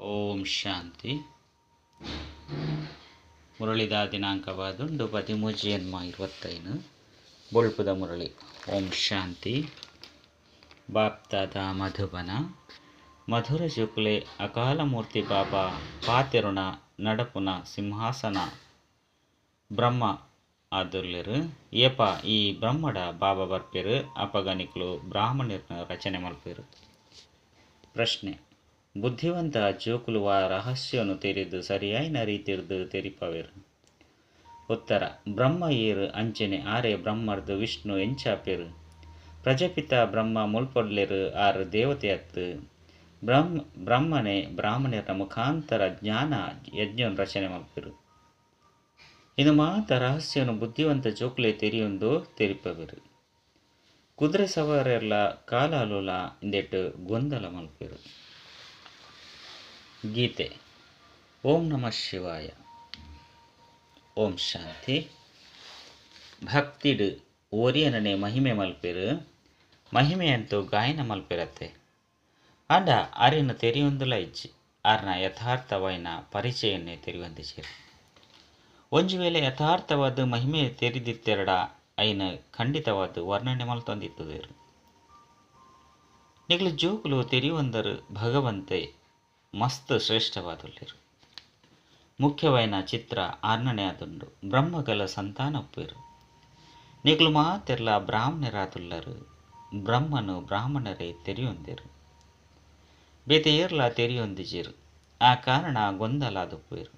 ಓಂ ಶಾಂತಿ. ಮುರಳಿದ ದಿನಾಂಕವಾದುಂಡು 13/25 ಬೊಳ್ಪುದ ಮುರಳಿ. ಓಂ ಶಾಂತಿ. ಬಾಪ್ತಾದ ಮಧುಬನ ಮಧುರ ಜುಕ್ಲೆ ಅಕಾಲಮೂರ್ತಿ ಬಾಬಾ ಪಾತೆರುಣ ನಡಪುನ ಸಿಂಹಾಸನ ಬ್ರಹ್ಮ ಆದುರ್ಲೆರು ಏಪ ಈ ಬ್ರಹ್ಮಡ ಬಾಬಾ ಬರ್ಪೆರು ಅಪಗನಿಕಲು ಬ್ರಾಹ್ಮಣರ್ನ ರಚನೆ ಮಲ್ಪೆರು. ಪ್ರಶ್ನೆ: ಬುದ್ಧಿವಂತ ಜೋಕುಲುವ ರಹಸ್ಯವನ್ನು ತೆರೆದು ಸರಿಯಾಯಿನ ರೀತಿರ್ದು ತೆರಿಪವೆರು. ಉತ್ತರ: ಬ್ರಹ್ಮ ಏರು ಅಂಚನೆ ಆರೆ ಬ್ರಹ್ಮರ್ದು ವಿಷ್ಣು ಎಂಚಾಪೆರು. ಪ್ರಜಾಪಿತ ಬ್ರಹ್ಮ ಮುಲ್ಪೊಡ್ಲೆರು ಆರು ದೇವತೆ ಅತ್ತು. ಬ್ರಹ್ಮನೇ ಬ್ರಾಹ್ಮಣರ ಮುಖಾಂತರ ಜ್ಞಾನ ಯಜ್ಞವನ್ನು ರಚನೆ ಮಲ್ಪೆರು. ಇನ್ನು ಮಾತ ರಹಸ್ಯವನ್ನು ಬುದ್ಧಿವಂತ ಜೋಕುಲೆ ತೆರಿಯೊಂದು ತೆರಿಪವೆರು. ಕುದುರೆ ಸವಾರೆಲ್ಲ ಕಾಲಾಲುಲ ಇಂದೆಟ್ಟು ಗೊಂದಲ ಮಲ್ಪೆರು. ಗೀತೆ. ಓಂ ನಮಃ ಶಿವಾಯ. ಓಂ ಶಾಂತಿ. ಭಕ್ತಿಡು ಓರಿಯನನೆ ಮಹಿಮೆ ಮಲ್ಪೆರು. ಮಹಿಮೆಯಂತೂ ಗಾಯನ ಮಲ್ಪೆರತ್ತೆ. ಅಂಡ ಅರಿನ ತೆರಿಯೊಂದುಲ ಇಜ್ಜಿ ಆರ್ನ ಯಥಾರ್ಥವಾಯಿನ ಪರಿಚಯನ್ನೇ ತೆರಿಯೊಂದಿಚೇರು. ಒಂಜು ವೇಳೆ ಯಥಾರ್ಥವಾದ ಮಹಿಮೆ ತೆರಿದಿತ್ತೆರಡ ಐನ ಖಂಡಿತವಾದ ವರ್ಣನೆ ಮಲ್ತೊಂದಿತ್ತುದೇರು. ನಿಗ್ಲು ಜೋಕುಲು ತೆರಿಯೊಂದರು ಭಗವಂತೆ ಮಸ್ತ್ ಶ್ರೇಷ್ಠವಾದುಲ್ಲೆರು. ಮುಖ್ಯವಾಯಿನ ಚಿತ್ರ ಆರ್ನನೆ ಆದುಂಡು ಬ್ರಹ್ಮಗಲ ಸಂತಾನ ಉಪ್ಪೇರು. ನಿಗ್ಲು ಮಾತೆರ್ಲ ಬ್ರಾಹ್ಮಣರಾದುಲ್ಲರು. ಬ್ರಹ್ಮನು ಬ್ರಾಹ್ಮಣರೇ ತೆರಿಯೊಂದೇರು. ಬೇತೆ ಏರ್ಲ ತೆರಿಯೊಂದಿಜೇರು. ಆ ಕಾರಣ ಗೊಂದಲಾದುಪ್ಪೇರು.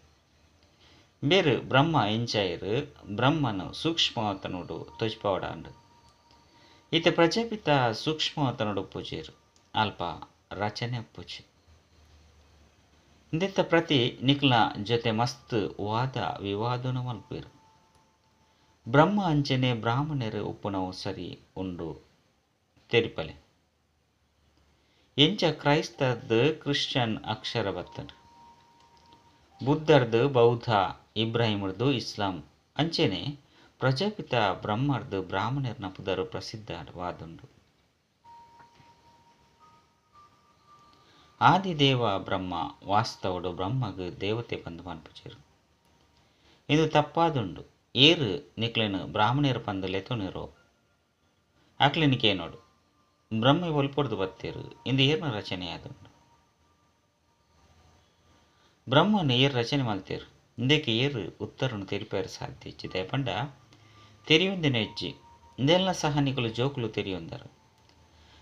ಬೇರು ಬ್ರಹ್ಮ ಎಂಚಾಯರು ಬ್ರಹ್ಮನು ಸೂಕ್ಷ್ಮವತನುಡು ತೊಜ್ಪವಡಾಂಡು. ಈತ ಪ್ರಜಾಪಿತ ಸೂಕ್ಷ್ಮವತನುಡು ಪೂಜೆರು ಅಲ್ಪ ರಚನೆ ಪೂಜೆ. ಇಂದಿತ್ತ ಪ್ರತಿ ನಿಕ್ಲ ಜೊತೆ ಮಸ್ತ್ ವಾದ ವಿವಾದನು ಮಲ್ಪೇರು. ಬ್ರಹ್ಮ ಅಂಚನೆ ಬ್ರಾಹ್ಮಣರು ಉಪ್ಪುನವು ಸರಿ ಉಂಡು ತೆರಿಪಲೆ. ಎಂಚ ಕ್ರೈಸ್ತರ್ದು ಕ್ರಿಶ್ಚಿಯನ್ ಅಕ್ಷರ ಬತ್ತನು. ಬುದ್ಧರ್ದು ಬೌದ್ಧ, ಇಬ್ರಾಹಿಮರ್ದು ಇಸ್ಲಾಂ ಅಂಚೆನೆ ಪ್ರಜಾಪಿತ ಬ್ರಹ್ಮರ್ದು ಬ್ರಾಹ್ಮಣರ್ನ ಪುದರು ಪ್ರಸಿದ್ಧವಾದುಂಡು. ಆದಿದೇವ ಬ್ರಹ್ಮ ವಾಸ್ತವಡು ಬ್ರಹ್ಮಗ್ ದೇವತೆ ಬಂದು ಮನ್ಪುಜೆರು. ಇದು ತಪ್ಪಾದುಂಡು. ಏರು ನಿಕ್ಲೆನು ಬ್ರಾಹ್ಮಣರು ಪಂದು ಲೆತೊನಿರೋ ಅಕ್ಲೆನಿಕೆ ನೋಡು ಬ್ರಹ್ಮ ಒಲ್ಪೊಡ್ದು ಬತ್ತೇರು. ಇಂದು ಏರ್ನ ರಚನೆ ಆದುಂಡು. ಬ್ರಹ್ಮನು ಏರು ರಚನೆ ಮಲ್ತೇರು. ಇಂದಕ್ಕೆ ಏರು ಉತ್ತರನು ತೆರಿಪೇರು ಸಾಧ್ಯ ಇಚ್ಚಿದೆ ಪಂಡ ತೆರಿಯೊಂದಿನ ಹೆಜ್ಜಿ ಇಂದೆಲ್ಲ ಸಹ ನಿಕಲು ಜೋಕುಲು ತೆರಿಯೊಂದರು.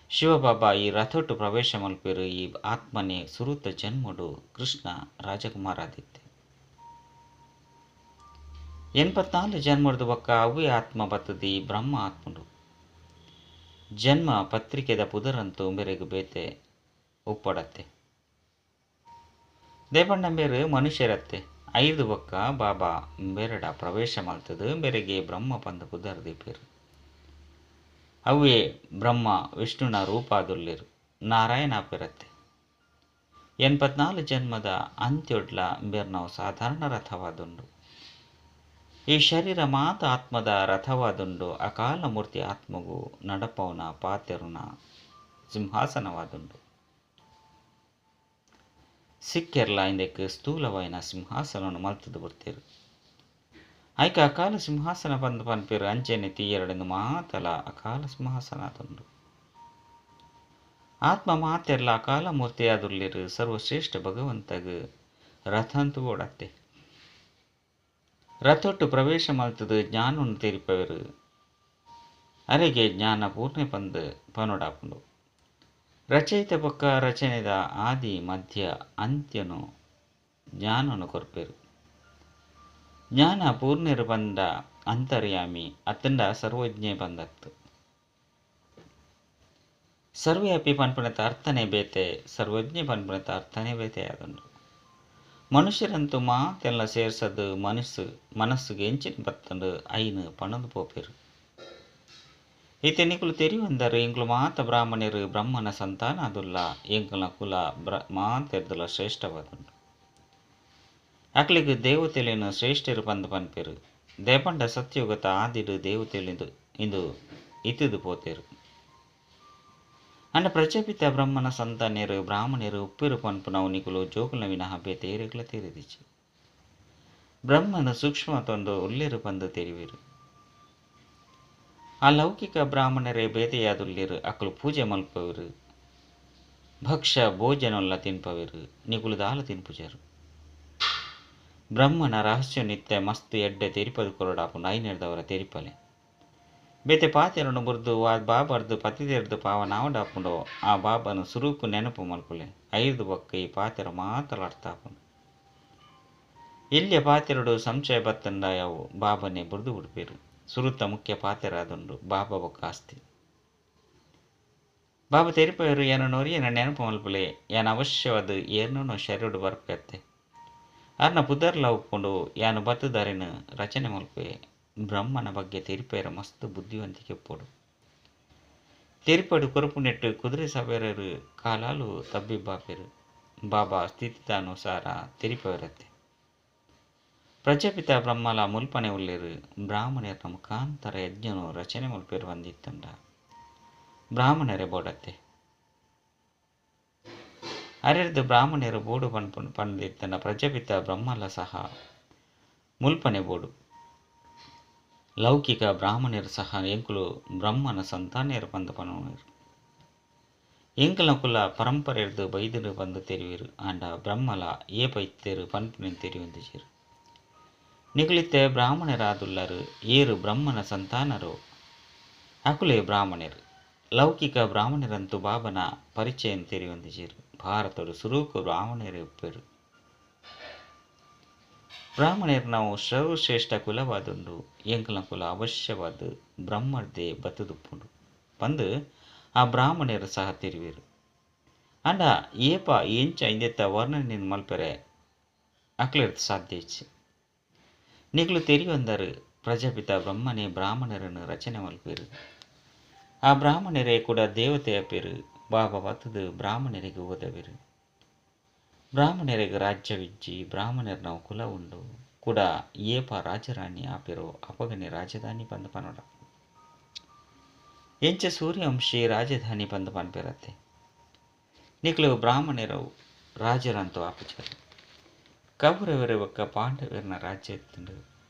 ಶಿವಬಾಬಾ ಈ ರಥೊಟ್ಟು ಪ್ರವೇಶ ಮಲ್ಪೇರು. ಈ ಆತ್ಮನೇ ಸುರುತ ಜನ್ಮಡು ಕೃಷ್ಣ ರಾಜಕುಮಾರಾದಿತ್ತೆ. 84 ಜನ್ಮಡ್ದು ಬೊಕ್ಕ ಅವೇ ಆತ್ಮ ಬತ್ತದಿ ಬ್ರಹ್ಮ ಆತ್ಮಡು. ಜನ್ಮ ಪತ್ರಿಕೆದ ಪುದರಂತೂ ಬೆರೆಗು ಬೇತೆ ಉಪ್ಪಡತ್ತೆ. ದೇಪಣ್ಣಂಬೇರು ಮನುಷ್ಯರತ್ತೆ 5 ಬೊಕ್ಕ ಬಾಬಾ ಬೆರಡ ಪ್ರವೇಶ ಮಲ್ತದು ಬೆರೆಗೆ ಬ್ರಹ್ಮ ಪಂದ ಪುದರ್ದಿಪ್ಪೇರು. ಅವೇ ಬ್ರಹ್ಮ ವಿಷ್ಣುನ ರೂಪಾದುಲ್ಲೆರು ನಾರಾಯಣ ಪೆರತ್ತೆ. 84 ಜನ್ಮದ ಅಂತ್ಯೊಡ್ಲ ಬೆರ್ನವು ಸಾಧಾರಣ ರಥವಾದುಂಡು. ಈ ಶರೀರ ಮಾತ ಆತ್ಮದ ರಥವಾದುಂಡು. ಅಕಾಲ ಮೂರ್ತಿ ಆತ್ಮಗೂ ನಡಪವನ ಪಾತೆರುನ ಸಿಂಹಾಸನವಾದುಂಡು. ಸಿಕ್ಕೆರ್ಲ ಇಂದಕ್ಕೆ ಸ್ಥೂಲವಾಯಿನ ಸಿಂಹಾಸನವನ್ನು ಮಲ್ತದು ಬರ್ತೇರು. ಐಕ ಅಕಾಲ ಸಿಂಹಾಸನ ಬಂದು ಪನ್ಪೇರು. ಅಂಚೆನೆ ತೀಯರಡೆಂದು ಮಾತಲ ಅಕಾಲ ಸಿಂಹಾಸನ ಆದುಂಡು. ಆತ್ಮ ಮಾತೆರ್ಲ ಅಕಾಲ ಮೂರ್ತಿಯಾದುಲ್ಲೆರು. ಸರ್ವಶ್ರೇಷ್ಠ ಭಗವಂತಗ್ ರಥಂತು ಓಡತ್ತೆ. ರಥೊಟ್ಟು ಪ್ರವೇಶ ಮಲ್ತದು ಜ್ಞಾನವನ್ನು ತೆರಿಪವೆರು. ಅರೆಗೆ ಜ್ಞಾನ ಪೂರ್ಣೆ ಪಂದು ಪನೊಡಾಪುಂಡು. ರಚಯಿತ ಪೊಕ್ಕ ರಚನೆದ ಆದಿ ಮಧ್ಯ ಅಂತ್ಯನು ಜ್ಞಾನನು ಕೊರ್ಪೇರು. ಜ್ಞಾನ ಪೂರ್ಣೆರು ಬಂದ ಅಂತರ್ಯಾಮಿ ಅತ್ತಂಡ ಸರ್ವಜ್ಞೆ ಬಂದತ್ತು. ಸರ್ವ್ಯಾಪಿ ಪನ್ಪುಣತ ಅರ್ಥನೇ ಬೇತೆ ಸರ್ವಜ್ಞೆ ಪನ್ಪುಣತ ಅರ್ಥನೇ ಬೇತೆ ಆದುಂಡು. ಮನುಷ್ಯರಂತೂ ಮಾತೆಲ್ಲ ಸೇರ್ಸದು ಮನಸ್ಸುಗೆ ಎಂಚಿನ ಬತ್ತಂಡು ಐನು ಪಣದು ಪೋಪೇರು. ಈತೆನಿಕುಲು ತೆರಿಯೊಂದರು ಎಂಕ್ಲು ಮಾತ ಬ್ರಾಹ್ಮಣರು ಬ್ರಹ್ಮನ ಸಂತಾನ ಅದುಲ್ಲ. ಎಂಕಲ್ನ ಕುಲ ಮಾತೆರ್ದುಲ ಶ್ರೇಷ್ಠವಾದುಂಡು. ಅಕ್ಲಿಗೆ ದೇವತೆಲೇನು ಶ್ರೇಷ್ಠರು ಪಂದು ಪನ್ಪೇರು. ದೇಪಂಡ ಸತ್ಯುಗತ ಆದಿಡು ದೇವತೆಲಿಂದು ಇಂದು ಇತ್ತಿದು ಪೋತೇರು. ಅಂಡ ಪ್ರಜಾಪಿತ ಬ್ರಹ್ಮನ ಸಂತಾನೆರು ಬ್ರಾಹ್ಮಣರು ಉಪ್ಪಿರು ಪನ್ಪುನ ಅವನಿಗಳು ಜೋಕುಲ ವಿನಃ ಬೇತೆ ಏರೆಗ್ಲ ತೆರೆದಿಚ್ಚಿ ಬ್ರಹ್ಮನ ಸೂಕ್ಷ್ಮ ತೊಂದು ಉಲ್ಲೇರು ಬಂದು ತೆರಿವಿರು. ಆ ಲೌಕಿಕ ಬ್ರಾಹ್ಮಣರೇ ಬೇತೆಯಾದುಲ್ಲೇರು ಅಕ್ಕಲು ಪೂಜೆ ಮಲ್ಪವರು ಭಕ್ಷ್ಯ ಭೋಜನಲ್ಲ ತಿನ್ಪವರು ನಿಗುಲು ದಾಲ ತಿನ್ಪುಜರು. ಬ್ರಹ್ಮನ ರಹಸ್ಯ ನಿತ್ಯ ಮಸ್ತ್ ಎಡ್ಡೆ ತೆರಿಪದು ಕೊರಡಾಪುಂಡು ಐನೆಡ್ದವರ ತೆರಿಪಲೆ ಬೇತೆ ಪಾತೆರನ್ನು ಬುರ್ದು ಬಾಬರ್ದು ಪತಿದೇರ್ದು ಪಾವ ನಾವಡಾಪುಂಡು ಆ ಬಾಬನ ಸುರೂಪು ನೆನಪು ಮಲ್ಪುಲೆ ಐದು ಬೊಕ್ಕ ಈ ಪಾತೆರ ಮಾತಲಾಡ್ತಾಪುಂಡು. ಇಲ್ಲಿಯ ಪಾತೆರಡು ಸಂಶಯ ಬತ್ತಂಡ ಯಾವು ಬಾಬನೇ ಬುರ್ದು ಉಡುಪೇರು ಸುರುತ್ತ ಮುಖ್ಯ ಪಾತೆರಾದುಂಡು ಬಾಬಾ ಬೊಕ್ಕ ಆಸ್ತಿ ಬಾಬಾ ತೆರಿಪವರು ಏನ ನೊರಿಯನ ನೆನಪು ಮಲ್ಪುಲೆ ಏನ ಅವಶ್ಯವಾದ ಏನೋ ಶರೀರ ಬರ್ಪತ್ತೆ ಅರ್ನ ಪುದರ್ಲ ಉಪ್ಕೊಂಡು ಯಾನು ಬತ್ತದಾರಿನ ರಚನೆ ಮಲ್ಪೆ ಬ್ರಹ್ಮನ ಬಗ್ಗೆ ತೆರಿಪೇರ ಮಸ್ತ್ ಬುದ್ಧಿವಂತಿಕೆ ಪೋಡು ತೆರಿಪಡು ಕೊರಪು ನೆಟ್ಟು ಕುದುರೆ ಸವೇರರು ಕಾಲಾಲು ತಬ್ಬಿ ಬಾಪೇರು ಬಾಬಾ ಸ್ಥಿತಿತಾನುಸಾರ ತೆರಿಪೇರತ್ತೆ ಪ್ರಜಾಪಿತ ಬ್ರಹ್ಮಲ ಮುಲ್ಪನೆ ಉಳ್ಳೇರು ಬ್ರಾಹ್ಮಣರ ಮುಖಾಂತರ ಯಜ್ಞನು ರಚನೆ ಮುಲ್ಪೇರು ಬಂದಿತ್ತಂಡ ಬ್ರಾಹ್ಮಣರೇ ಬೋಡತ್ತೆ ಅರೆರ್ದು ಬ್ರಾಹ್ಮಣರು ಬೋಡು ಪಂದಿತ್ತನ ಪ್ರಜಾಪಿತ ಬ್ರಹ್ಮಲ ಸಹ ಮುಲ್ಪನೆ ಬೋಡು ಲೌಕಿಕ ಬ್ರಾಹ್ಮಣರು ಸಹ ಎಂಕುಲು ಬ್ರಹ್ಮನ ಸಂತಾನೆಯರು ಬಂದು ಪನವನರು ಎಂಕಲ್ನ ಕುಲ ಪರಂಪರೆರ್ದು ಬೈದರು ಬಂದು ತೆರಿವಿರು ಆಂಡ ಬ್ರಹ್ಮಲ ಏ ಪೈತ್ತೇರು ಪನ್ಪುನ ತೆರಿವಂದಿಸಿರು ನಿಗುಲಿತ್ತೆ ಬ್ರಾಹ್ಮಣರಾದುಲ್ಲರು ಏರು ಬ್ರಹ್ಮನ ಸಂತಾನರು ಅಕುಲೇ ಬ್ರಾಹ್ಮಣರು ಲೌಕಿಕ ಬ್ರಾಹ್ಮಣರಂತೂ ಬಾಬನ ಪರಿಚಯ ತೆರಿವಂದಿಸಿರು ಭಾರತಡು ಸುರೂಕು ಬ್ರಾಹ್ಮಣರೇ ಉಪ್ಪೇರು ಬ್ರಾಹ್ಮಣರು ನಾವು ಸರ್ವಶ್ರೇಷ್ಠ ಕುಲವಾದುಂಡು ಎಂಕಲ್ನ ಕುಲ ಅವಶ್ಯವಾದ ಬ್ರಹ್ಮರ್ದೇ ಬತ್ತದುಪ್ಪುಂಡು ಬಂದು ಆ ಬ್ರಾಹ್ಮಣರು ಸಹ ತೆರಿವಿರು ಅಂಡ ಏಪ ಎಂಚ ಇಂದೆತ್ತ ವರ್ಣನೆ ಮಲ್ಪೆರೆ ಅಕ್ಲೆರ್ದು ಸಾಧ್ಯ ಇಚ್ಚೆ ನಿಗ್ಲು ತೆರಿವಂದರು ಪ್ರಜಾಪಿತ ಬ್ರಹ್ಮನೇ ಬ್ರಾಹ್ಮಣರನ್ನು ರಚನೆ ಮಲ್ಪೇರು ಆ ಬ್ರಾಹ್ಮಣರೇ ಕೂಡ ದೇವತೆಯ ಪೇರು ಬಾಬಾ ಬತ್ತದು ಬ್ರಾಹ್ಮಣರಿಗೆ ಓದವಿರು ಬ್ರಾಹ್ಮಣರಿಗೆ ರಾಜ್ಯವಿಜ್ಜಿ ಬ್ರಾಹ್ಮಣರ ನಾವು ಕುಲ ಉಂಡು ಕೂಡ ಏಪ ರಾಜರಾಣಿ ಆಪೆರೋ ಅಪಗನೆ ರಾಜಧಾನಿ ಬಂದು ಪನೋಡ ಎಂಚ ಸೂರ್ಯವಂಶಿ ರಾಜಧಾನಿ ಬಂದು ಪನ್ಪೇರತ್ತೆ ನಿಕ್ಲು ಬ್ರಾಹ್ಮಣರು ರಾಜರಂತೂ ಆಪುಜರು ಕೌರವರ ಒಕ್ಕ ಪಾಂಡವರನ ರಾಜ್ಯ ಎತ್ತುಂಡು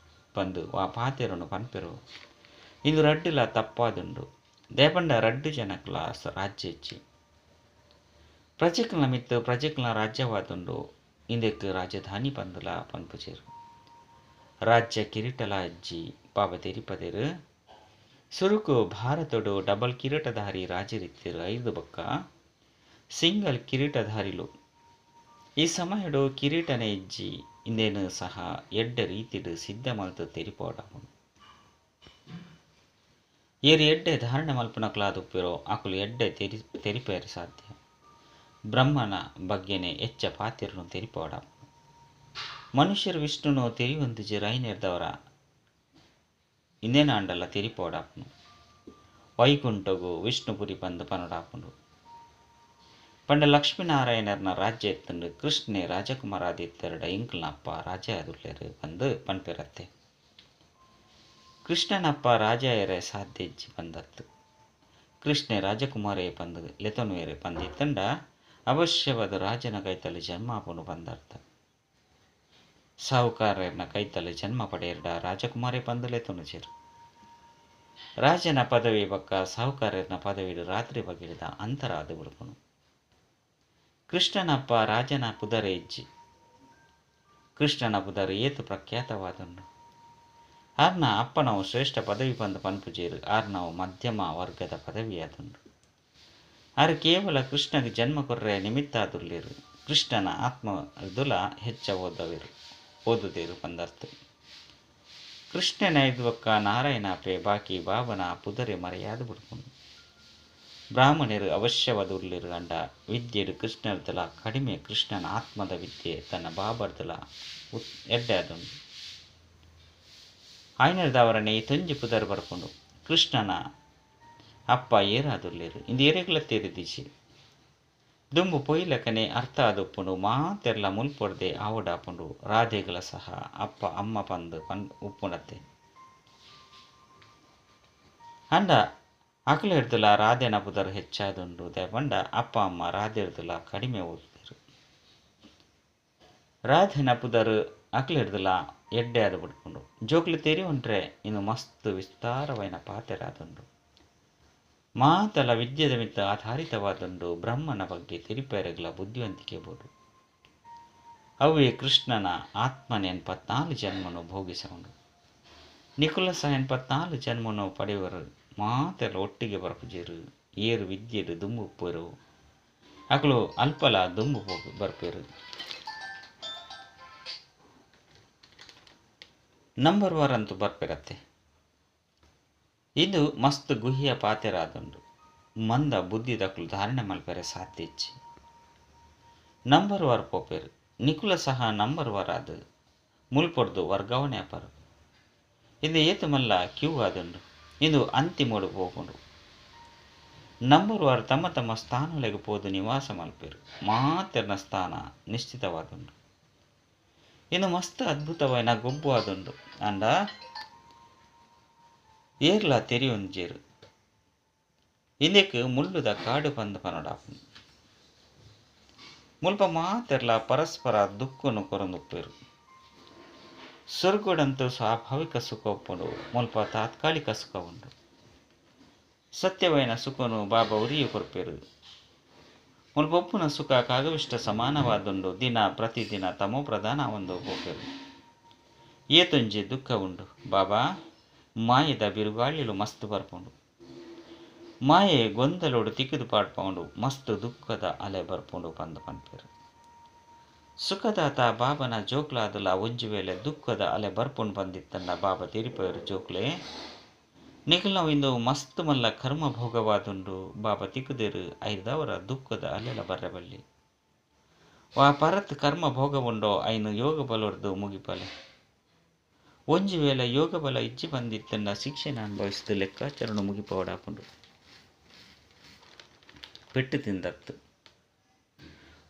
ಬಂದು ಆ ಪಾತೆರನ್ನು ಪನ್ಪೆರು ಇದು ರಡ್ಡುಲ ತಪ್ಪಾದುಂಡು ದೇಪಂಡ ರಡ್ಡು ಜನಕ್ಲ ರಾಜ್ಯ ಇಚ್ಚಿ ಪ್ರಜೆಕ್ಲ ಮಿತ್ತು ಪ್ರಜೆಕ್ಲ ರಾಜ್ಯವಾದುಂಡು ಇಂದೆಕ್ ರಾಜಧಾನಿ ಬಂದುಲ ಪನ್ಪುಜೆರು ರಾಜ್ಯ ಕಿರೀಟಲ ಅಜ್ಜಿ ಪಾಪ ತೆರಿಪದೇರು ಸುರುಕು ಭಾರತಡು ಡಬಲ್ ಕಿರೀಟಧಾರಿ ರಾಜರಿತ್ತಿರು ಐದು ಬೊಕ್ಕ ಸಿಂಗಲ್ ಕಿರೀಟಧಾರಿಲು ಈ ಸಮಯಡು ಕಿರೀಟನೆ ಇಜ್ಜಿ ಇಂದೇನು ಸಹ ಎಡ್ಡ ರೀತಿಡು ಸಿದ್ಧ ಮಲ್ತು ತೆರಿಪೋಡಾಪುಂಡು ಏರು ಎಡ್ಡೆ ಧಾರಣೆ ಮಲ್ಪನಕ್ಲಾದುಪ್ಪಿರೋ ಅಕುಲು ಎಡ್ಡೆ ತೆರಿಪೇರು ಸಾಧ್ಯ ಬ್ರಹ್ಮನ ಬಗ್ಗೆನೆ ಎಚ್ಚ ಪಾತಿರನು ತೆರಿಪೋಡ ಮನುಷ್ಯರು ವಿಷ್ಣುನು ತೆರಿಯೊಂದಿಜಿ ರೈನೆರ್ದವರ ಇಂದೇನ ಅಂಡಲ್ಲ ತೆರಿಪೋಡಾಪುನು ವೈಕುಂಠಗು ವಿಷ್ಣುಪುರಿ ಬಂದು ಪನೋಡಾಪುಂಡು ಪಂಡ ಲಕ್ಷ್ಮೀನಾರಾಯಣರ್ನ ರಾಜ್ಯ ಎತ್ತುಂಡು ಕೃಷ್ಣೆ ರಾಜಕುಮಾರಾದಿತ್ಯರಡ ಇಂಕ್ಲನಪ್ಪ ರಾಜ ಆದುಲ್ಲೇರು ಬಂದು ಪನ್ಪೆರತ್ತೆ ಕೃಷ್ಣನಪ್ಪ ರಾಜಯರೇ ಸಾಧ್ಯ ಇಜ್ಜಿ ಬಂದತ್ತು ಕೃಷ್ಣೆ ರಾಜಕುಮಾರೇ ಬಂದು ಲೆತನುವೇರೆ ಬಂದಿತ್ತಂಡ ಅವಶ್ಯವಾದ ರಾಜನ ಕೈತಲ್ಲಿ ಜನ್ಮಾಪನು ಬಂದರ್ಥ ಸಾಹುಕಾರನ ಕೈತಲ್ಲಿ ಜನ್ಮ ಪಡೆಯರ್ಡ ರಾಜಕುಮಾರೇ ಬಂದಲೇ ತುಣುಜರು ರಾಜನ ಪದವಿ ಬಕ್ಕ ಸಾಹುಕಾರನ ಪದವಿಡು ರಾತ್ರಿ ಬಗೆಳಿದ ಅಂತರ ಅದು ಬಿಡ್ಪನು ಕೃಷ್ಣನಪ್ಪ ರಾಜನ ಪುದರೆ ಇಜ್ಜಿ ಕೃಷ್ಣನ ಪುದರ್ ಏತು ಪ್ರಖ್ಯಾತವಾದುಂಡು ಆರ್ನ ಅಪ್ಪನವು ಶ್ರೇಷ್ಠ ಪದವಿ ಬಂದು ಪನ್ಪುಜೇರು ಆರ್ನವು ಮಧ್ಯಮ ವರ್ಗದ ಪದವಿಯಾದುಂಡು ಆರು ಕೇವಲ ಕೃಷ್ಣಗೆ ಜನ್ಮ ಕೊರ್ರೆ ನಿಮಿತ್ತ ಆದುರ್ಲಿರು ಕೃಷ್ಣನ ಆತ್ಮ ದುಲ ಹೆಚ್ಚ ಓದುದೇರು ಬಂದರ್ಥ ಕೃಷ್ಣನ ಇದ್ವಕ್ಕ ನಾರಾಯಣಪೆ ಬಾಕಿ ಬಾಬನ ಪುದರೆ ಮರೆಯಾದು ಬಿಡ್ಕೊಂಡು ಬ್ರಾಹ್ಮಣರು ಅವಶ್ಯವಾದ ಉರ್ಲಿರು ಅಂಡ ವಿದ್ಯೆಡು ಕೃಷ್ಣರ್ದಲ ಕಡಿಮೆ ಕೃಷ್ಣನ ಆತ್ಮದ ವಿದ್ಯೆ ತನ್ನ ಬಾಬರ್ದಲ ಎಡ್ಡೆ ಆದುಂಡು ಆಯ್ನರ್ದವರನ್ನೇ ತೊಂಜಿ ಪುದರ್ ಬರ್ಕೊಂಡು ಕೃಷ್ಣನ ಅಪ್ಪ ಏರಾದುರ್ಲೇರು ಇಂದು ಏರೆಗ್ಲ ತೆರಿದಿಸಿ ದುಂಬು ಪೊಯ್ಲಕನೆ ಅರ್ಥ ಆದುಪ್ಪುಂಡು ಮಾತೆರ್ಲ ಮುಲ್ಪೊಡ್ದೆ ಆವಡಾಪುಂಡು ರಾಧೆಗಳ ಸಹ ಅಪ್ಪ ಅಮ್ಮ ಉಪ್ಪುಂಡತ್ತೆ ಅಂಡ ಅಕ್ಲು ಹಿಡ್ದುಲ ರಾಧೆನ ಪುದರ್ ಹೆಚ್ಚಾದುಂಡು ದೇಪಂಡ ಅಪ್ಪ ಅಮ್ಮ ರಾಧೆ ಹಿಡ್ದುಲ ಕಡಿಮೆ ಓದಿದರು. ರಾಧೆನ ಪುದರ್ ಅಕ್ಲು ಹಿಡ್ದುಲ ಎಡ್ಡೆ ಆದು ಬಿಡ್ಕೊಂಡು ಜೋಕ್ಲು ತೆರಿ ಉಂಟ್ರೆ ಇನ್ನು ಮಸ್ತ್ ವಿಸ್ತಾರವಾಯಿನ ಪಾತೆರಾದುಂಡು. ಮಾತಲ ವಿದ್ಯೆದ ಮಿತ್ತ ಆಧಾರಿತವಾದುಂಡು ಬ್ರಹ್ಮನ ಬಗ್ಗೆ ತಿರಿಪೇರೆಗ್ಲ ಬುದ್ಧಿವಂತಿಕೆ ಬೋದು. ಅವೇ ಕೃಷ್ಣನ ಆತ್ಮನ 84 ಜನ್ಮನು ಭೋಗಿಸೌಂಡು. ನಿಖುಲ ಸಹ 84 ಜನ್ಮನು ಪಡೆಯುವರು ಮಾತೆಲ್ಲ ಒಟ್ಟಿಗೆ ಬರ್ಪುಜೇರು. ಏರು ವಿದ್ಯೆಡು ದುಂಬು ಉಪ್ಪರು ಅಕ್ಲು ಅಲ್ಪಲ ದುಂಬು ಬರ್ಪೇರು. ನಂಬರ್ 1 ಅಂತೂ ಬರ್ಪೆರತ್ತೆ. ಇದು ಮಸ್ತ್ ಗುಹ್ಯ ಪಾತೆರಾದುಂಡು. ಮಂದ ಬುದ್ಧಿದಕ್ಲು ಧಾರಣೆ ಮಲ್ಪೆರೆ ಸಾಧ್ಯ ಇಚ್ಚಿ ನಂಬರ್ 1 ಪೋಪೇರು. ನಿಖುಲ ಸಹ ನಂಬರ್ 1 ಆದು ಮುಲ್ಪೊಡ್ದು ವರ್ಗಾವಣೆ ಅಪರು. ಇದು ಏತು ಮಲ್ಲ ಕ್ಯೂ ಆದುಂಡು. ಇದು ಅಂತಿಮೋಡು ಹೋಗುಂಡು. ನಂಬರ್ 1 ತಮ್ಮ ತಮ್ಮ ಸ್ಥಾನಗಳಿಗೆ ಪೋದು ನಿವಾಸ ಮಲ್ಪೇರು. ಮಾತೆರ್ನ ಸ್ಥಾನ ನಿಶ್ಚಿತವಾದುಂಡು. ಇನ್ನು ಮಸ್ತ್ ಅದ್ಭುತವಾಯಿನ ಗೊಬ್ಬು ಆದುಂಡು. ಅಂಡ ಏರ್ಲ ತೆರಿಯೊಂಜೇರು ಇಂದೆಕ್ ಮುಳ್ಳುದ ಕಾಡು ಪಂದು ಪನೊಡಾಪುಂಡು. ಮುಲ್ಪ ಮಾತೆರ್ಲ ಪರಸ್ಪರ ದುಃಖನು ಕೊರೊಂದುಪ್ಪೇರು. ಸ್ವರ್ಗೋಡಂತೂ ಸ್ವಾಭಾವಿಕ ಸುಖ ಒಪ್ಪುಂಡು, ಮುಲ್ಪ ತಾತ್ಕಾಲಿಕ ಸುಖ ಉಂಡು. ಸತ್ಯವಾಯಿನ ಸುಖನು ಬಾಬಾ ಉರಿಯು ಕೊರ್ಪೇರು. ಮುಲ್ಪ ಒಪ್ಪುನ ಸುಖ ಕಾಗವಿಷ್ಟ ಸಮಾನವಾದುಂಡು. ದಿನ ಪ್ರತಿದಿನ ತಮೋ ಪ್ರಧಾನ ಒಂದು ಹೋಪೇರು. ಏತೊಂಜಿ ದುಃಖ ಉಂಡು ಬಾಬಾ. ಮಾಯದ ಬಿರುಗಾಳಿಲು ಮಸ್ತ್ ಬರ್ಪುಂಡು. ಮಾಯೆ ಗೊಂದಲೋಡು ತಿಕ್ಕಿದು ಪಾಡ್ಪೌಂಡು ಮಸ್ತ್ ದುಃಖದ ಅಲೆ ಬರ್ಪುಂಡು ಪಂದು ಪನ್ಪೇರು. ಸುಖದಾತ ಬಾಬನ ಜೋಕ್ಲಾದುಲ ಒಂಜಿ ವೇಳೆ ದುಃಖದ ಅಲೆ ಬರ್ಪುಂಡು ಬಂದಿತ್ತಂಡ ಬಾಬಾ ತಿರಿಪೇರು ಜೋಕ್ಲೆ ನಿಖಲ್ನವು ಇಂದು ಮಸ್ತ್ ಮಲ್ಲ ಕರ್ಮ ಭೋಗವಾದುಂಡು. ಬಾಬಾ ತಿಕ್ಕುದೇರು ಐದವರ ದುಃಖದ ಅಲೆಲ ಬರ್ರೆಬಲ್ಲಿ ವಾ ಪರತ್ ಕರ್ಮ ಭೋಗವುಂಡೋ ಐನು ಯೋಗ ಬಲೊಡ್ದು ಮುಗಿಪಲೆ. ಒಂಜಿ ವೇಳೆ ಯೋಗ ಬಲ ಇಜ್ಜಿ ಬಂದಿತ್ತಂಡ ಶಿಕ್ಷೆನ ಅನುಭವಿಸಿದ ಲೆಕ್ಕಾಚಾರನು ಮುಗಿಪೋಡಾಪುಂಡು. ಪೆಟ್ಟು ತಿಂದತ್ತು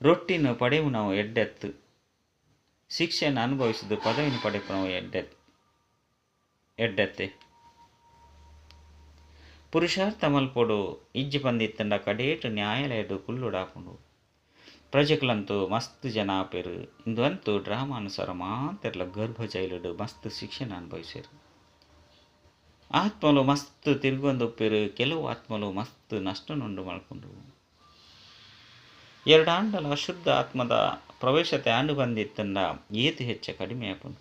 ರೊಟ್ಟಿನ ಪಡೆಯುವನವು ಎಡ್ಡೆತ್ತು. ಶಿಕ್ಷೆನ ಅನುಭವಿಸಿದ ಪದವಿನ ಪಡೆಪನವು ಎಡ್ಡೆತ್ತೆ. ಪುರುಷಾರ್ಥ ಮಲ್ಪೊಡು ಇಜ್ಜಿ ಬಂದಿತ್ತಂಡ ಕಡೇಟು ನ್ಯಾಯಾಲಯದ ಕುಲ್ಲುಡಾಪುಂಡು. ಪ್ರಜೆಗಳಂತೂ ಮಸ್ತ್ ಜನ ಆಪೇರು. ಇಂದು ಡ್ರಾಮಾನುಸಾರ ಮಾತೆರ್ಲ ಗರ್ಭ ಜೈಲುಡು ಮಸ್ತ್ ಶಿಕ್ಷೆನ ಅನುಭವಿಸೇರು. ಆತ್ಮಲು ಮಸ್ತ್ ತಿರುಗೊಂದುಪ್ಪೇರು. ಕೆಲವು ಆತ್ಮಲು ಮಸ್ತ್ ನಷ್ಟನುಂಡು ಮಲ್ಕೊಂಡು. 2 ಆಂಡಲ ಅಶುದ್ಧ ಆತ್ಮದ ಪ್ರವೇಶತೆ ಆಂಡು ಬಂದಿತ್ತಂಡ ಏತು ಹೆಚ್ಚ ಕಡಿಮೆ ಆಪುಂಡು.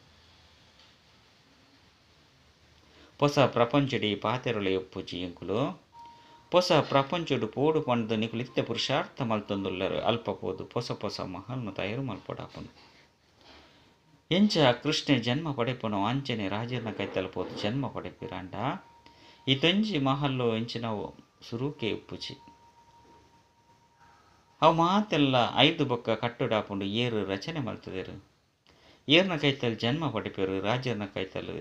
ಹೊಸ ಪ್ರಪಂಚಡಿ ಪಾತೆರೊಳೆ ಒಪ್ಪುಜಿ ಎಂಕುಲು ಹೊಸ ಪ್ರಪಂಚಡು ಪೋಡು ಪಂಡು ನಿಕುಲಿತ್ತೆ ಪುರುಷಾರ್ಥ ಮಲ್ತೊಂದುಲ್ಲರು ಅಲ್ಪ ಪೋದು ಹೊಸ ಮಹಲ್ನು ತಯಾರು ಮಲ್ಪೊಡಾಪುಂಡು. ಎಂಚ ಕೃಷ್ಣೆ ಜನ್ಮ ಪಡೆಪುನು ಆಂಚನೆ ರಾಜರ್ನ ಕೈತಲ ಪೋದು ಜನ್ಮ ಪಡೆಪಿರಾಂಡ ಈ ತೊಂಜಿ ಮಹಲ್ಲು ಎಂಚಿನವು ಸುರೂಕೆ ಉಪ್ಪುಜಿ. ಅವು ಮಾತೆಲ್ಲ 5 ಬೊಕ್ಕ ಕಟ್ಟುಡಾಪುಂಡು ಏರು ರಚನೆ ಮಲ್ತದೇರು. ಏರ್ನ ಕೈತಲ್ ಜನ್ಮ ಪಡೆಪೇರು. ರಾಜರ್ನ ಕೈತಲ್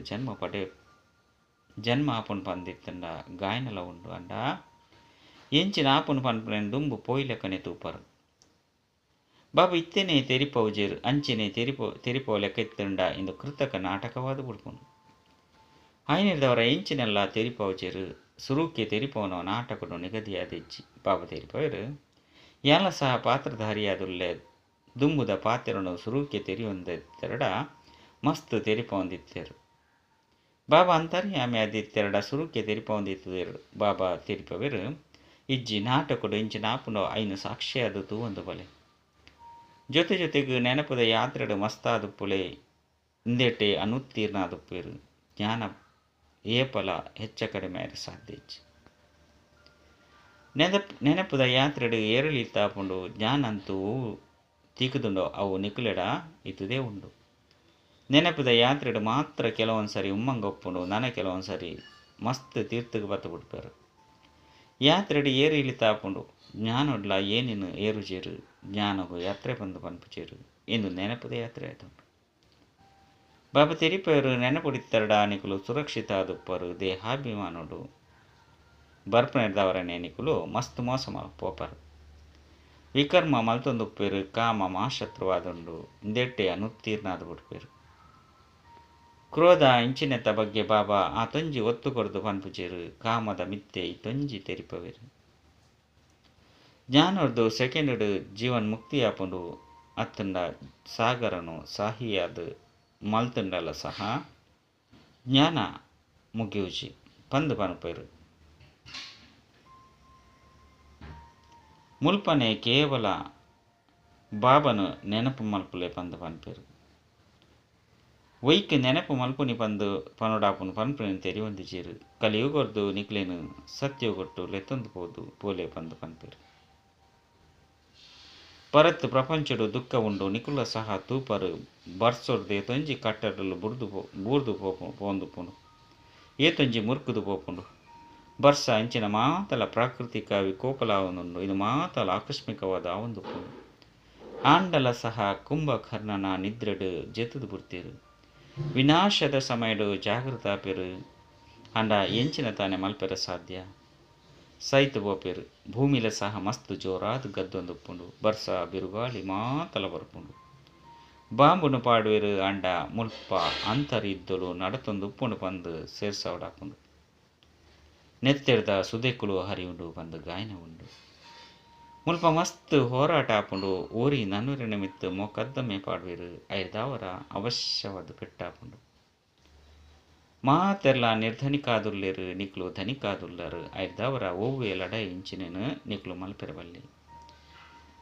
ಜನ್ಮ ಆಪುನ್ ಪಂದಿತ್ತಂಡ ಗಾಯನಲ ಉಂಡು. ಅಂಡ ಎಂಚಿನ ಆಪುನ್ ಪನ್ಪುನ ದುಂಬು ಪೋಯ್ಲೆಕ್ಕನೆ ತೂಪರು. ಬಾಬಾ ಇತ್ತೆನೆ ತೆರಿಪವುಜೇರು. ಅಂಚೆನೆ ತೆರಿಪವ ಲೆಕ್ಕ ಇತ್ತಂಡ ಇಂದು ಕೃತಕ ನಾಟಕವಾದ ಬಿಡ್ಪುಂಡು. ಆಯ್ನಿರ್ದವರ ಎಂಚಿನೆಲ್ಲ ತೆರಿಪವುಜೇರು. ಸುರೂಕೆ ತೆರಿಪವನ ನಾಟಕಡು ನಿಗದಿಯಾದಿಜ್ಜಿ ಬಾಬಾ ತೆರಿಪವರು ಯಾಲ ಸಹ ಪಾತ್ರಧಾರಿಯಾದುಲ್ಲೆ ದುಂಬುದ ಪಾತೆರನು ಸುರೂಕೆ ತೆರಿಯೊಂದೆತ್ತೆರಡ ಮಸ್ತ್ ತೆರಿಪೊಂದಿತ್ತೆರು. ಬಾಬಾ ಅಂತರ್ಯಾಮಿ ಆದಿತ್ತೆರಡ ಸುರೂಕೆ ತೆರಿಪೊಂದಿತ್ತೇರು. ಬಾಬಾ ತೆರಿಪವೆರು ಇಜ್ಜಿ ನಾಟಕಡು ಇಂಚಿನ ಆಪುನ ಐನು ಸಾಕ್ಷಿಯಾದು ತೂವೊಂದು ಬಲೆ. ಜೊತೆಗೆ ನೆನಪದ ಯಾತ್ರೆಡು ಮಸ್ತಾದುಪ್ಪುಲೆ ಇಂದೆಟೆ ಅನುತ್ತೀರ್ಣಾದುಪ್ಪೇರು. ಜ್ಞಾನ ಏಪಲ ಹೆಚ್ಚ ಕಡಿಮೆ ಆಯ್ರೆ ಸಾಧ್ಯ ಇಜ್ಜಿ. ನೆನಪದ ಯಾತ್ರೆಡು ಏರಳಿತ್ತಾಪುಂಡು. ಜ್ಞಾನಂತೂ ತಿಕ್ಕುದುಂಡೋ ಅವು ನಿಕುಲೆಡ ಇತುದೇ ಉಂಡು. ನೆನಪದ ಯಾತ್ರೆಡು ಮಾತ್ರ ಕೆಲವೊಂದ್ಸರಿ ಉಮ್ಮಂಗೊಪ್ಪುಂಡು. ನನ ಕೆಲವೊಂದ್ಸರಿ ಮಸ್ತ್ ತೀರ್ಥಗೆ ಬತ್ತ ಬಿಡ್ಪೇರು. ಯಾತ್ರೆಡು ಏರು ಇಳಿತಾಪುಂಡು. ಜ್ಞಾನೊಡ್ಲ ಏನಿನು ಏರುಜೇರು. ಜ್ಞಾನಗು ಯಾತ್ರೆ ಬಂದು ಪನ್ಪುಜೇರು ಎಂದು ನೆನಪದ ಯಾತ್ರೆ ಆಯ್ತುಂಡು. ಬಾಬಾ ತೆರಿಪೇರು ನೆನಪುಡಿತ್ತೆರಡ ನಿಕುಲು ಸುರಕ್ಷಿತ ಆದುಪ್ಪರು. ದೇಹಾಭಿಮಾನುಡು ಬರ್ಪನೆಡ್ದವರನೇ ನಿಕುಲು ಮಸ್ತ್ ಮೋಸ ಪೋಪರು. ವಿಕರ್ಮ ಮಲ್ತೊಂದುಪ್ಪೇರು. ಕಾಮ ಮಾಶತ್ರುವಾದುಂಡು ಇಂದೆಟ್ಟೆ ಅನುತ್ತೀರ್ಣಾದು ಬಿಡ್ಪೇರು. ಕ್ರೋಧ ಇಂಚಿನೆತ್ತ ಬಗ್ಗೆ ಬಾಬಾ ಆತೊಂಜಿ ಒತ್ತು ಕೊರ್ದು ಪನ್ಪುಜೆರು ಕಾಮದ ಮಿತ್ತೆ ಇತ್ತೊಂಜಿ ತೆರಿಪವೆರು. ಜ್ಞಾನರ್ದು ಸೆಕೆಂಡ್ ಜೀವನ್ ಮುಕ್ತಿ ಆಪುಂಡು ಅತ್ತಂಡ ಸಾಗರನು ಸಾಹಿಯಾದ ಮಲ್ತಂಡಲ ಸಹ ಜ್ಞಾನ ಮುಗಿಯುಜಿ ಪಂದು ಪನ್ಪೇರು. ಮುಲ್ಪನೆ ಕೇವಲ ಬಾಬನು ನೆನಪು ಮಲ್ಪುಲೆ ಪಂದು ಪನ್ಪೇರು. ಒಯ್ಕ್ ನೆನಪು ಮಲ್ಪುನಿ ಪಂದು ಪನುಡಾಪುನು ಪನ್ಪುನಿ ತೆರಿ ಒಂದಿಜೀರು ಕಲಿಯುಗೊರ್ದು ನಿಕ್ಲೇನು ಸತ್ಯಗೊಟ್ಟು ಲೆತ್ತೊಂದು ಪೋಲೆ ಪಂದು ಪನ್ಪೇರು. ಪರತ್ ಪ್ರಪಂಚಡು ದುಃಖ ಉಂಡು ನಿಕುಲ ಸಹ ತೂಪರು ಬರ್ಸೊರ್ದು ಏತೊಂಜಿ ಕಟ್ಟಡಲು ಬೂರ್ದು ಪೋಂದುಪುಂಡು ಏತೊಂಜಿ ಮುರ್ಕುದು ಪೋಪುಂಡು. ಬರ್ಸ ಅಂಚಿನ ಮಾತಲ ಪ್ರಾಕೃತಿಕ ವಿಕೋಪಲಾವನುಂಡು ಇದು ಮಾತಲ ಆಕಸ್ಮಿಕವಾದ ಆವೊಂದುಪುಂಡು. ಆಂಡಲ ಸಹ ಕುಂಭಕರ್ಣನ ನಿದ್ರೆಡು ಜೆತುದು ಬುರ್ತೀರು. ವಿನಾಶದ ಸಮಯಡು ಜಾಗೃತ ಆಪೇರು ಅಂಡ ಎಂಚಿನ ತಾನೆ ಮಲ್ಪೆರ ಸಾಧ್ಯ ಸೈತು ಬೋಪೇರು. ಭೂಮಿಲ ಸಹ ಮಸ್ತ್ ಜೋರಾದ ಗದ್ದೊಂದುಪ್ಪುಂಡು. ಬರ್ಸ ಬಿರುಗಾಳಿ ಮಾತಲ ಬರ್ಪುಂಡು. ಬಾಂಬುನು ಪಾಡುವೆರು ಅಂಡ ಮುಲ್ಪ ಅಂತರಿದ್ದಲು ನಡತೊಂದು ಉಪ್ಪುಂಡು ಪಂದು ಸೇರ್ಸವಡಾಪುಂಡು. ನೆತ್ತೆಡ್ದ ಸುದೆಕುಲು ಹರಿಯುಂಡು ಪಂದು ಗಾಯನ ಉಂಡು. ಮುಲ್ಪ ಮಸ್ತ್ ಹೋರಾಟ ಆಪುಂಡು. ಓರಿ ನನ್ನೂರಿನ ಮಿತ್ತು ಮೊಕದ್ದಮೆ ಪಾಡುವೆರು ಐದಾವರ ಅವಶ್ಯವಾದ ಪೆಟ್ಟಾಪುಂಡು. ಮಾತೆರ್ಲ ನಿರ್ಧನಿಕಾದುಲ್ಲೆರು ನಿಕ್ಲು ಧನಿಕಾದುಲ್ಲರು ಐದಾವರ ಓವ್ವೆ ಲಡ ಇಂಚಿನೇನು ನಿಕ್ಲು ಮಲ್ಪೆರಬಲ್ಲಿ.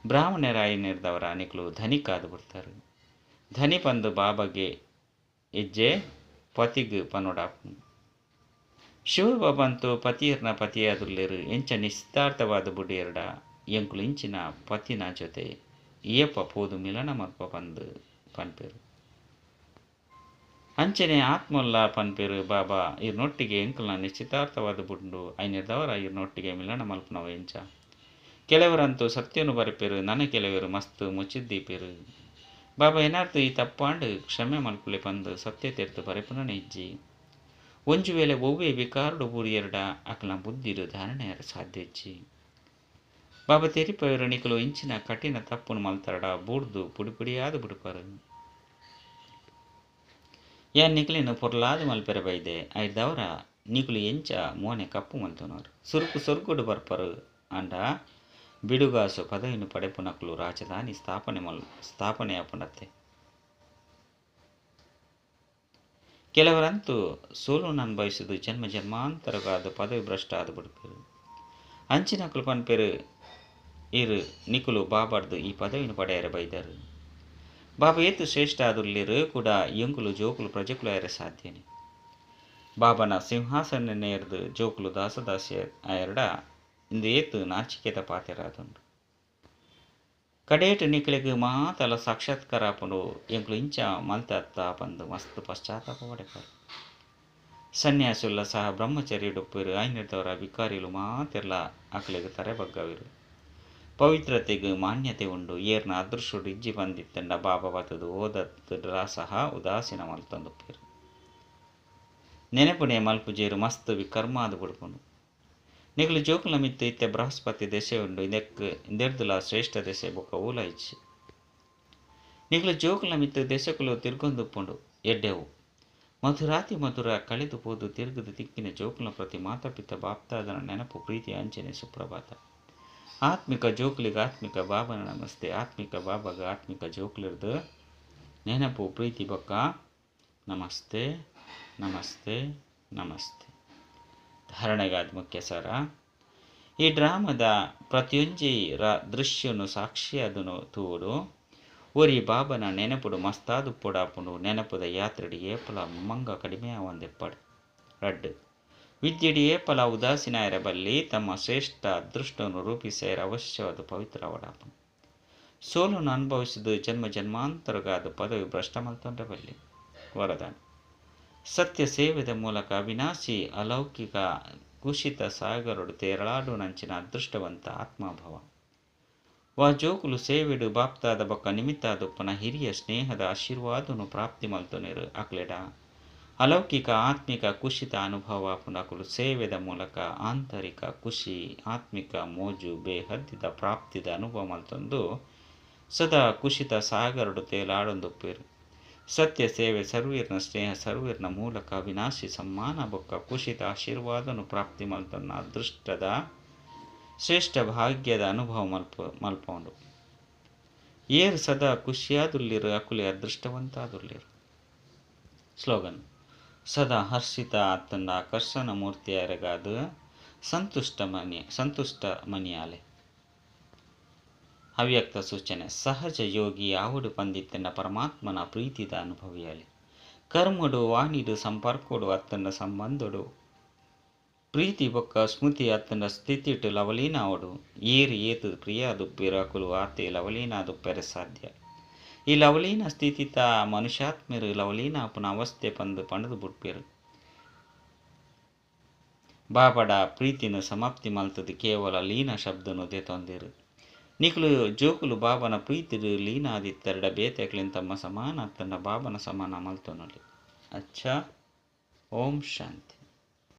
ಬ್ರಾಹ್ಮಣರಾಯಿನಿರ್ದವರ ನಿಕ್ಲು ಧನಿಕಾದು ಬಿಡ್ತಾರೆ. ಧನಿ ಪಂದು ಬಾಬಾಗೆ ಹೆಜ್ಜೆ ಪತಿಗ್ ಪನೋಡಾಪುಂಡು. ಶಿವಬಾಬಂತು ಪತಿಯರ್ನ ಪತಿಯಾದುಲ್ಲೆರು ಎಂಚ ನಿಸ್ತಾರ್ಥವಾದ ಬುಡಿಯರ್ಡ ಎಂಕುಲು ಇಂಚಿನ ಪತಿನ ಜೊತೆ ಏಪ ಪೋದು ಮಿಲನ ಮಲ್ಪ ಪಂದು ಪನ್ಪೇರು. ಅಂಚನೆ ಆತ್ಮಲ್ಲ ಪನ್ಪೇರು ಬಾಬಾ ಇರ್ನೊಟ್ಟಿಗೆ ಎಂಕಲ್ನ ನಿಶ್ಚಿತಾರ್ಥವಾದ ಬುಂಡು ಐನಿರ್ದವರ ಇರ್ನೊಟ್ಟಿಗೆ ಮಿಲನ ಮಲ್ಪನವ ಎಂಚ. ಕೆಲವರಂತೂ ಸತ್ಯನು ಬರಪೇರು ನನ್ನ ಕೆಲವರು ಮಸ್ತ್ ಮುಚ್ಚಿದ್ದೀಪೇರು. ಬಾಬಾ ಏನಾರ್ತು ಈ ತಪ್ಪಾಂಡು ಕ್ಷಮೆ ಮಲ್ಪುಲೆ ಪಂದು ಸತ್ಯ ತೆರ್ತು ಬರೆಪುನನೆ ಇಜ್ಜಿ. ಒಂಜು ವೇಳೆ ಒವ್ವೆ ವಿಕಾರುಡು ಬೂರಿಯರ್ಡ ಅಕ್ಲ ಬುದ್ಧಿಡು ಧಾರಣೆಯರ ಸಾಧ್ಯ ಇಜ್ಜಿ. ಬಾಬಾ ತೆರಿಪವರು ನಿಕಲು ಇಂಚಿನ ಕಠಿಣ ತಪ್ಪುನು ಮಲ್ತರಡ ಬೂಡ್ದು ಪುಡಿಪುಡಿಯಾದ ಬುಡುಪರು. ಯಾನ್ ನಿಕಲೇನು ಪೊರ್ಲಾದ ಮಲ್ಪೆರ ಬೈದೆ ಐದವರ ನಿಕುಲು ಎಂಚ ಮೋನೆ ಕಪ್ಪು ಮಲ್ತುನರು ಸುರುಕು ಸೊರ್ಗುಡು ಬರ್ಪರು ಅಂಡ ಬಿಡುಗಾಸು ಪದವಿನು ಪಡೆಪುನಕ್ಲು ರಾಜಧಾನಿ ಸ್ಥಾಪನೆ ಆಪುಂಡತ್ತೆ. ಕೆಲವರಂತೂ ಸೋಲುನು ಅನುಭವಿಸುದು ಜನ್ಮ ಜನ್ಮಾಂತರಗಾದ ಪದವಿ ಭ್ರಷ್ಟ ಆದ ಬಿಡುಪೇರು. ಅಂಚಿನಕ್ಲು ಪನ್ಪೇರು ಇರು ನಿಕುಲು ಬಾಬಾರ್ದು ಈ ಪದವಿನು ಪಡೆಯರ ಬೈದರು. ಬಾಬಾ ಏತು ಶ್ರೇಷ್ಠ ಆದುಲ್ಲಿರು ಕೂಡ ಎಂಕುಲು ಜೋಕುಲು ಪ್ರಜೆಕುಲು ಆಯರ ಸಾಧ್ಯನೆ. ಬಾಬನ ಸಿಂಹಾಸನೇರ್ದು ಜೋಕುಲು ದಾಸದಾಸಿ ಆಯರಡ ಇಂದು ಏತು ನಾಚಿಕೆದ ಪಾತೆರಾದುಂಡು. ಕಡೇಟು ನಿಕ್ಲೆಗ್ ಮಾತಲ ಸಾಕ್ಷಾತ್ಕಾರ ಆಪುಂಡು ಎಂಕುಲು ಇಂಚ ಮಲ್ತತ್ತ ಪಂದು ಮಸ್ತ್ ಪಶ್ಚಾತ್ತಾಪ ಪಡೆಪರು. ಸನ್ಯಾಸುಲ್ಲ ಸಹ ಬ್ರಹ್ಮಚರ್ಯಡುಪ್ಪರು ಐನಿರ್ದವರ ವಿಕಾರಿಲು ಮಾತೆರ್ಲ ಅಕ್ಲೆಗ್ ತರೆ ಬಗ್ಗವಿರು. ಪವಿತ್ರತೆಗ್ ಮಾನ್ಯತೆ ಉಂಡು ಏರ್ನ ಅದೃಷ್ಟುಡು ಇಜ್ಜಿ ಬಂದಿತ್ತಂಡ ಬಾಬಾ ಬತದು ಓದತ್ತುಡ್ರ ಸಹ ಉದಾಸೀನ ಮಲ್ತೊಂದುಪ್ಪೇರು. ನೆನಪುನೆ ಮಲ್ಪುಜೇರು ಮಸ್ತ್ ವಿಕರ್ಮಾದ ಬುಡುಪುಂಡು. ನಿಕಲು ಜೋಕುಲ ಮಿತ್ತು ಇತ್ತೆ ಬೃಹಸ್ಪತಿ ದೆಸೆ ಉಂಡು ಇಂದೆರ್ದುಲ ಶ್ರೇಷ್ಠ ದೆಸೆ ಬೊಕ್ಕ ಊಲ ಇಜ್ಜಿ. ನಿಕಲು ಜೋಕುಲ ಮಿತ್ತು ದೆಸೆಕುಲು ತಿರ್ಗೊಂದುಪ್ಪುಂಡು ಎಡ್ಡೆವು ಮಧುರಾತಿ ಮಧುರ ಕಳೆದು ಪೋದು ತಿರುಗದು ತಿಕ್ಕಿನ ಜೋಕುಲ ಪ್ರತಿ ಮಾತಾಪಿತ ಬಾಪ್ತಾದನ ನೆನಪು ಪ್ರೀತಿ ಅಂಚನೆ ಸುಪ್ರಭಾತ. ಆತ್ಮಿಕ ಜೋಕುಲಿಗೆ ಆತ್ಮಿಕ ಬಾಬನ ನಮಸ್ತೆ. ಆತ್ಮಿಕ ಬಾಬಾಗ ಆತ್ಮಿಕ ಜೋಕುಲಿರ್ದು ನೆನಪು ಪ್ರೀತಿ ಬೊಕ್ಕ ನಮಸ್ತೆ ನಮಸ್ತೆ ನಮಸ್ತೆ. ಧಾರಣೆಗಾದ ಮುಖ್ಯ ಸಾರ ಈ ಡ್ರಾಮದ ಪ್ರತಿಯೊಂಜಿ ದೃಶ್ಯನು ಸಾಕ್ಷಿಯಾದನು ತೂಡು ಒರಿ ಬಾಬನ ನೆನಪುಡು ಮಸ್ತಾದು ಪೊಡಾಪುಂಡು. ನೆನಪುದ ಯಾತ್ರೆಡಿ ಏಪಲ ಮಂಗ ಕಡಿಮೆ ಆವಂದೆಪ್ಪಡು ರಡ್ಡು ವಿದ್ಯೆಡಿ ಏಪಲ ಉದಾಸೀನಾಯರ ಬಲ್ಲಿ ತಮ್ಮ ಶ್ರೇಷ್ಠ ಅದೃಷ್ಟವನ್ನು ರೂಪಿಸೇರ ಅವಶ್ಯವಾದ ಪವಿತ್ರ ಅವಡಾಪುಂಡು. ಸೋಲನ್ನು ಅನುಭವಿಸಿದು ಜನ್ಮ ಜನ್ಮಾಂತರಗಾದ ಪದವಿ ಭ್ರಷ್ಟ ಮಲ್ತೊಂಡ್ರ ಬಲ್ಲಿ ವರದಾನ. ಸತ್ಯ ಸೇವೆದ ಮೂಲಕ ಅವಿನಾಶಿ ಅಲೌಕಿಕ ಕುಶಿತ ಸಾಗರಡು ತೇರಳಾಡು ನಂಚಿನ ಅದೃಷ್ಟವಂತ ಆತ್ಮಭವ ವಾ ಜೋಕುಲು ಸೇವೆಡು ಬಾಪ್ತಾದ ಬೊಕ್ಕ ನಿಮಿತ್ತಾದುಪ್ಪನ ಹಿರಿಯ ಸ್ನೇಹದ ಆಶೀರ್ವಾದನು ಪ್ರಾಪ್ತಿ ಮಲ್ತೊನೆರು ಅಕ್ಲೆಡ ಅಲೌಕಿಕ ಆತ್ಮಿಕ ಕುಶಿತ ಅನುಭವ ಪುನಕುಲು ಸೇವೆದ ಮೂಲಕ ಆಂತರಿಕ ಖುಷಿ ಆತ್ಮಿಕ ಮೋಜು ಬೇಹದ್ದಿದ ಪ್ರಾಪ್ತಿದ ಅನುಭವ ಮಲ್ತೊಂದು ಸದಾ ಕುಶಿತ ಸಾಗರಡು ತೇಲಾಡೊಂದುಪ್ಪೇರು. ಸತ್ಯ ಸೇವೆ ಸರ್ವೀರ್ನ ಸ್ನೇಹ ಸರ್ವೀರ್ನ ಮೂಲಕ ಅವಿನಾಶಿ ಸಮ್ಮಾನ ಬೊಕ್ಕ ಕುಶಿತ ಆಶೀರ್ವಾದನು ಪ್ರಾಪ್ತಿ ಮಲ್ತನ್ನ ಅದೃಷ್ಟದ ಶ್ರೇಷ್ಠ ಭಾಗ್ಯದ ಅನುಭವ ಮಲ್ಪೊಂಡು ಏರು ಸದಾ ಖುಷಿಯಾದುಲ್ಲಿರು ಅಕುಲೆ ಅದೃಷ್ಟವಂತಾದುಲ್ಲಿರು. ಸ್ಲೋಗನ್: ಸದಾ ಹರ್ಷಿತ ಆತಂಡ ಆಕರ್ಷಣ ಮೂರ್ತಿಯಾರಗಾದ ಸಂತುಷ್ಟ ಮನಿಯಾಲೆ. ಅವ್ಯಕ್ತ ಸೂಚನೆ: ಸಹಜ ಯೋಗಿ ಆವಡು ಪಂದಿತ್ತಿನ ಪರಮಾತ್ಮನ ಪ್ರೀತಿದ ಅನುಭವಿಯಾಲಿ. ಕರ್ಮಡು ವಾಣಿಡು ಸಂಪರ್ಕೋಡು ಅತ್ತಂಡ ಸಂಬಂಧಡು ಪ್ರೀತಿ ಬೊಕ್ಕ ಸ್ಮೃತಿ ಅತ್ತಂಡ ಸ್ಥಿತಿಟು ಲವಲೀನ ಅವಡು ಏರು ಏತು ಪ್ರಿಯ ದುಪ್ಪಿರು ಅಕುಲು ಆತೆ ಲವಲೀನ ದುಪ್ಪೆರೆ ಸಾಧ್ಯ. ಈ ಲವಲೀನ ಸ್ಥಿತಿತ ಮನುಷ್ಯಾತ್ಮರು ಲವಲೀನ ಅಪನ ಅವಸ್ಥೆ ಪಂಡದು ಬುಡ್ಪೇರು. ಬಾಬಡ ಪ್ರೀತಿನ ಸಮಾಪ್ತಿ ಮಲ್ತದು ಕೇವಲ ಲೀನ ಶಬ್ದನು ದೇತೊಂದಿರು. ನಿಕುಲು ಜೋಕುಲು ಬಾಬನ ಪ್ರೀತಿಡು ಲೀನ ಆದಿತ್ತೆರಡ ಬೇತೆಕ್ಲಿನ ತಮ್ಮ ಸಮಾನ ಅತ್ತಂಡ ಬಾಬನ ಸಮಾನ ಮಲ್ತೊನೊಲಿ. ಅಚ್ಚ. ಓಂ ಶಾಂತಿ.